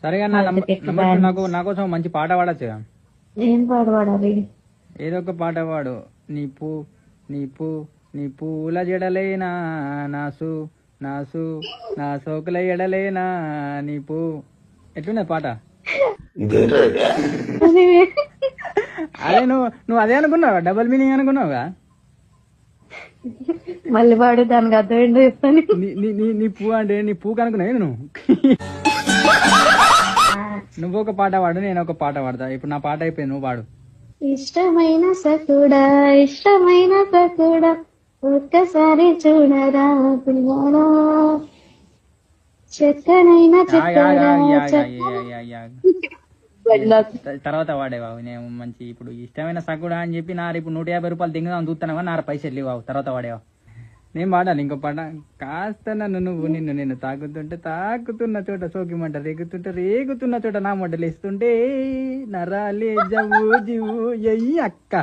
సరేగా నా నంబర్ నాకు నా కోసం మంచి పాట పాడచ్చు. ఏం పాట పాడాలి? ఏదో ఒక పాట పాడు. నీ పూల జడలేనా నాసు నాసు నా సోకుల ఎడలేనా నీ పూ. ఎట్లున్నది పాట? అదే నువ్వు అదే అనుకున్నావా? డబుల్ మీనింగ్ అనుకున్నావుగా? మళ్ళీ పాడు, దానికి అర్థం ఏంటో చెప్తాను. నీ పూ అంటే నీ పూ కనుకున్నావు నువ్వు. నువ్వు ఒక పాట పాడు, నేను ఒక పాట పాడతా. ఇప్పుడు నా పాట అయిపోయింది, నువ్వు పాడు. ఇష్టమైన సకుడా ఒక్కసారి చూడరా పిల్లరా, చెక్కనైన తర్వాత వాడేవావు. నేను మంచి ఇప్పుడు ఇష్టమైన సకుడా అని చెప్పి నా ఇప్పుడు 150 రూపాయలు దిగుదాం చూస్తున్నావా? నా పైసలు లేవావు. తర్వాత వాడేవా? నేను పాడాలి ఇంకో పాట. కాస్త నిన్ను తాకుతున్న చోట సోకిమంట రేగుతున్న చోట నా మొడ్డలు ఇస్తుంటే నరాలే జవ్వు జివ్వు ఎయ్యి అక్క.